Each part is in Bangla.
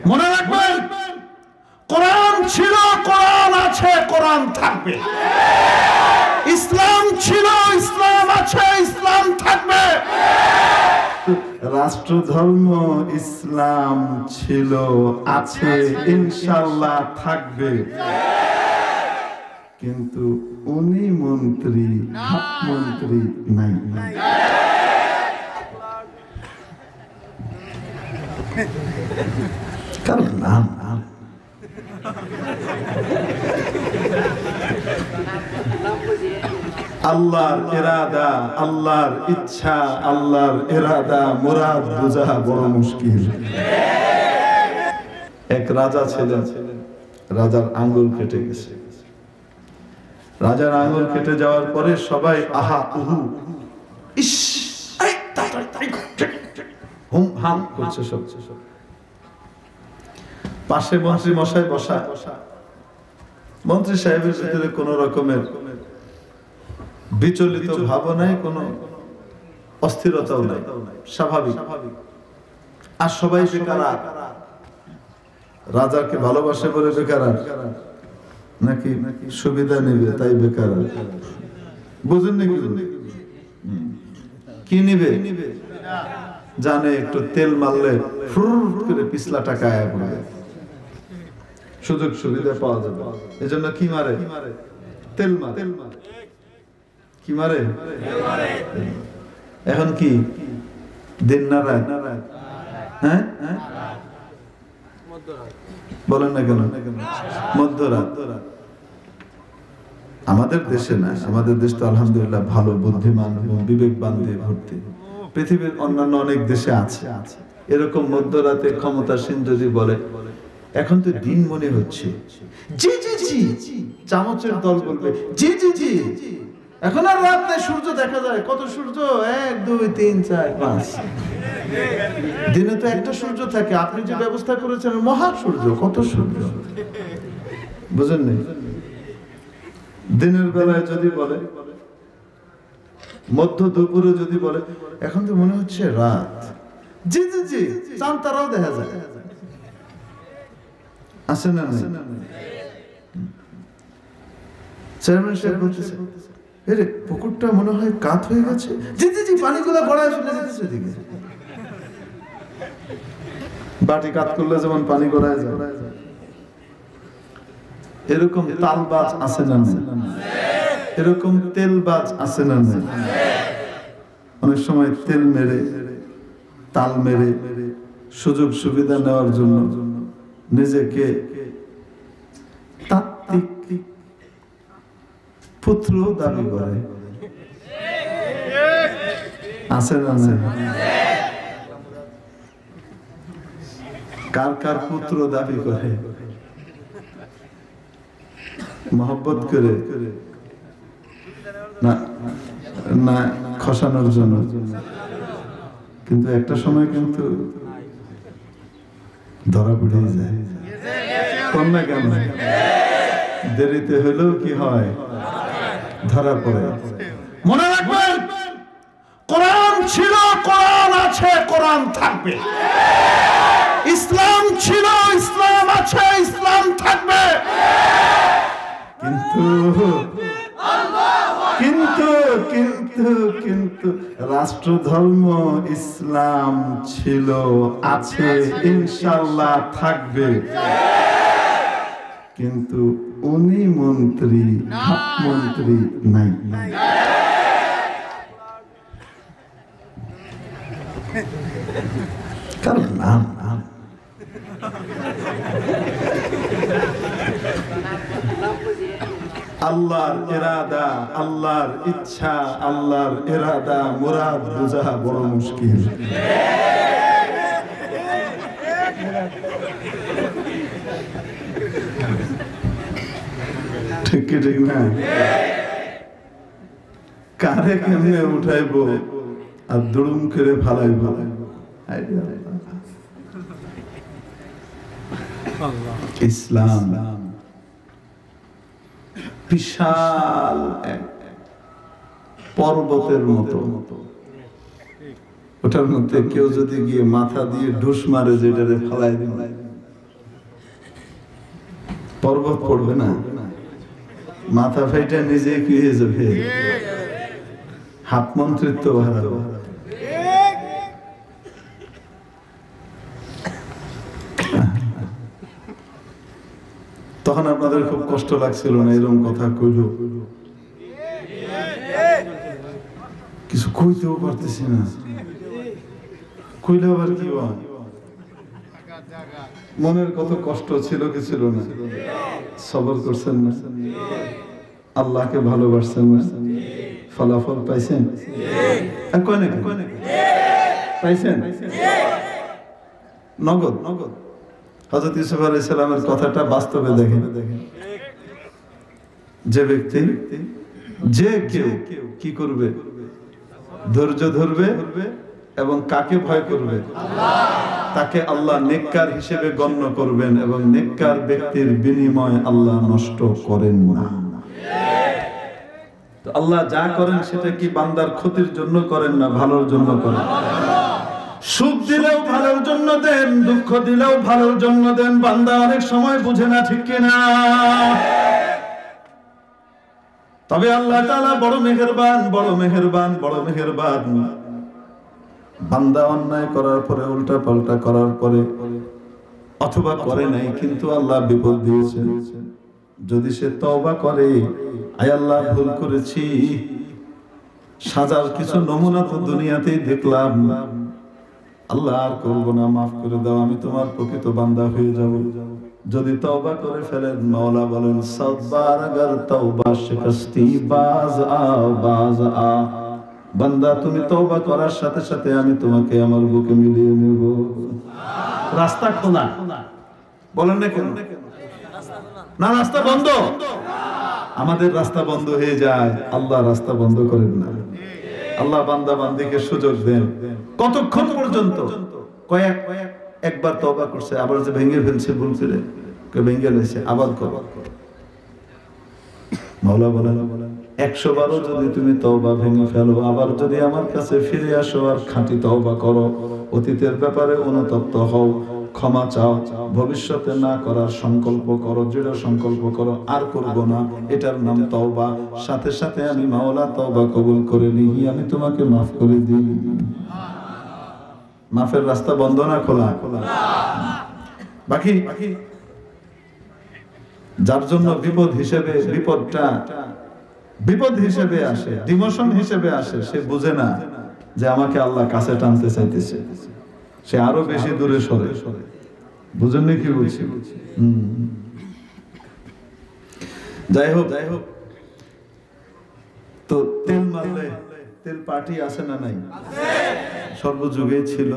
মনে রাখবেন, কোরআন ছিল, কোরআন আছে, কোরআন থাকবে। ইসলাম ছিল, ইসলাম আছে, ইসলাম থাকবে। রাষ্ট্র ধর্ম ইসলাম ছিল, আছে, ইনশাআল্লাহ থাকবে। কিন্তু উনি মন্ত্রী, মন্ত্রী নাই। কারণ নাম আল্লাহর ইরাদা, আল্লাহর ইচ্ছা, আল্লাহর ইরাদা মুরাদ বোঝা বড় মুশকিল। এক রাজা ছিলেন, রাজার আঙ্গুল কেটে গেছে। রাজার আঙ্গুল কেটে যাওয়ার পরে সবাই আহা উহু ইস হুম হাম করছে সব। পাশে মন্ত্রী মশাই বসা। মন্ত্রী সাহেবের ভিতরে কোন রকমের বিচলিত ভাবনায়, কোন অস্থিরতাও নাই, স্বাভাবিক। আর সবাই বেকার। রাজাকে ভালোবাসে বলে বেকার, নাকি সুবিধা নেবে তাই বেকার? বুঝেন নাকি? কি নিবে? জানে একটু তেল মারলে ফুরুর করে পিছলা টাকা আয়া পড়ে, সুযোগ সুবিধা পাওয়া যাবে। এজন্য কি মারে? তেল মারে। কি মারে? এখন কি দিন না রাত? হ্যাঁ বলেন না কেন? মধ্যরাত। আমাদের দেশে না, আমাদের দেশ তো আলহামদুলিল্লাহ ভালো, বুদ্ধিমান এবং বিবেকবান দিয়ে ভর্তি। পৃথিবীর অন্যান্য অনেক দেশে আছে এরকম মধ্যরাতে ক্ষমতাসীন যদি বলে এখন তো দিন মনে হচ্ছে, জি জি জি, চামচের দল বলবে জি জি জি, এখন আর রাত নেই, সূর্য দেখা যায়। কত সূর্য? 1 2 3 4 5। দিনে তো একটা সূর্য থাকে, আপনি যে ব্যবস্থা করেছেন মহা সূর্য, কত সূর্য, বুঝেন না? দিনের বেলায় যদি বলে, মধ্য দুপুরে যদি বলে এখন তো মনে হচ্ছে রাত, জি জি জি, চাঁদ তারাও দেখা যায়। আছে না? চেয়ারম্যান সাহেব বলতেছে এরে পুকুরটা মনে হয় কাত হয়ে গেছে, জি জি জি, পানিগুলো গড়ায় চলে যেতেছে এদিকে। বাটি কাত করলে যেমন পানি গড়ায় যায়, এরকম তালবাজ আছে না? এরকম তেলবাজ আছে না? অনেক সময় তেল মেরে, তাল মেরে সুযোগ সুবিধা নেওয়ার জন্য নিজেকে তাত্ত্বিক পুত্র দাবি করে। আছে না? কার কার পুত্র দাবি করে? মহব্বত করে না, না খসানোর জন্য। কিন্তু একটা সময় কিন্তু ধরা পড়ে যায়। কোন না কেন দেরিতে হলেও কি হয়? ধরা পড়ে। মনে রাখবেন, কোরআন ছিল, কোরআন আছে, কোরআন থাকবে। ইসলাম ছিল, ইসলাম আছে, ইসলাম থাকবে। কিন্তু কিন্তু কিন্তু কিন্তু রাষ্ট্র ধর্ম ইসলাম ছিল, আছে, ইনশাআল্লাহ থাকবে। কিন্তু উনি মন্ত্রী, মন্ত্রী নাই। কারণ নাম আল্লাহর ইরাদা, আল্লাহর ইচ্ছা, আল্লাহর ইরাদা মুরাদ বোঝা বড় মুশকিল। ঠিক কি ঠিক না? কারে কেমনে উঠাইব আর দুড়ুম করে ফালাইব। ইসলাম বিশাল এক পর্বতের মতো, ওটার মধ্যে কেউ যদি গিয়ে মাথা দিয়ে ঢুস মারে, যেটারে ফালাই দিন, পর্বত পড়বে না, মাথা ফাইটা নিজে কি হয়ে যাবে, হাত মন্ত্রিত্ব হারাবে। তখন আপনাদের খুব কষ্ট লাগছিল না? এরকম কথা কইল, কিছু কইতেও পারতেছি না, কইলে আবার কি হয়? মনের কত কষ্ট ছিল কি ছিল না? সবর করছেন না? আল্লাহকে ভালোবাসছেন না? ফলাফল পাইছেন? পাইছেন নগদ। হযরত ইউসুফ আলাইহিস সালামের কথাটা বাস্তবে দেখেন। যে ব্যক্তি, যে কেউ কি করবে, ধৈর্য ধরবে এবং কাকে ভয় করবে, তাকে আল্লাহ নেককার হিসেবে গণ্য করবেন, এবং নেককার ব্যক্তির বিনিময় আল্লাহ নষ্ট করেন না। তো আল্লাহ যা করেন সেটা কি বান্দার ক্ষতির জন্য করেন না ভালোর জন্য করেন? সুখ দিলেও ভালোর জন্য দেন, দুঃখ দিলেও ভালোর জন্য দেন। বান্দা অনেক সময় বুঝে না, ঠিক কিনা? তবে আল্লাহ তাআলা বড় মেহেরবান, বড় মেহেরবান, বড় মেহেরবান। বান্দা অন্যায় করার পরে, উল্টা পাল্টা করার পরে, অথবা করে নাই কিন্তু আল্লাহ বিপদ দিয়েছেন, যদি সে তওবা করে, আয় আল্লাহ ভুল করেছি, সাজার কিছু নমুনা তো দুনিয়াতেই দেখলাম, আল্লাহ আর করবো না, মাফ করে দাও, আমি তোমার প্রকৃত বান্দা হয়ে যাব। যদি তওবা করে ফেলেন, মাওলা বলেন সাব্বার আগার তওবা শিকস্তি বাজ আ, বান্দা তুমি তওবা করার সাথে সাথে আমি তোমাকে আমার বুকে মিলিয়ে নেব। রাস্তা খোলা, বলেন না কেন? না, রাস্তা বন্ধ। আমাদের রাস্তা বন্ধ হয়ে যায়, আল্লাহ রাস্তা বন্ধ করেন না। আল্লাহ বান্দা বান্দিকে সুযোগ দেন। কতক্ষণ পর্যন্ত? একবার তওবা করছে, আবার যে ভেঙে ফেলছে, ভুল করে ভেঙে ফেলছে, আবার কর। মাওলা বলেন 100 বারও যদি তুমি তওবা ভেঙে ফেলো, আবার যদি আমার কাছে ফিরে আসো আর খাঁটি তওবা করো, অতীতের ব্যাপারে অনুতপ্ত হও, ক্ষমা চাও, ভবিষ্যতে না করার সংকল্প করো, দৃঢ় সংকল্প করো, আর করব না, এটার নাম তওবা। সাথে সাথে আমি মাওলা তওবা কবুল করে নিই, আমি তোমাকে মাফ করে দিই। মাফের রাস্তা বন্ধ না খোলা? বাকি যার জন্য বিপদ হিসেবে, বিপদটা বিপদ হিসেবে আসে, ডিমোশন হিসেবে আসে, সে বুঝে না যে আমাকে আল্লাহ কাছে টানতে চাইতেছে, সে আরো বেশি দূরে সরে। বুঝেন না কি বলছি? যাই হোক, তো তেল মারলে তেল পার্টি আছে না নাই? সর্বযুগে ছিল,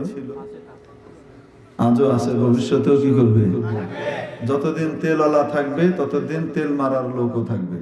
আজও আছে, ভবিষ্যতেও কি করবে? যতদিন তেলওয়ালা থাকবে ততদিন তেল মারার লোকও থাকবে।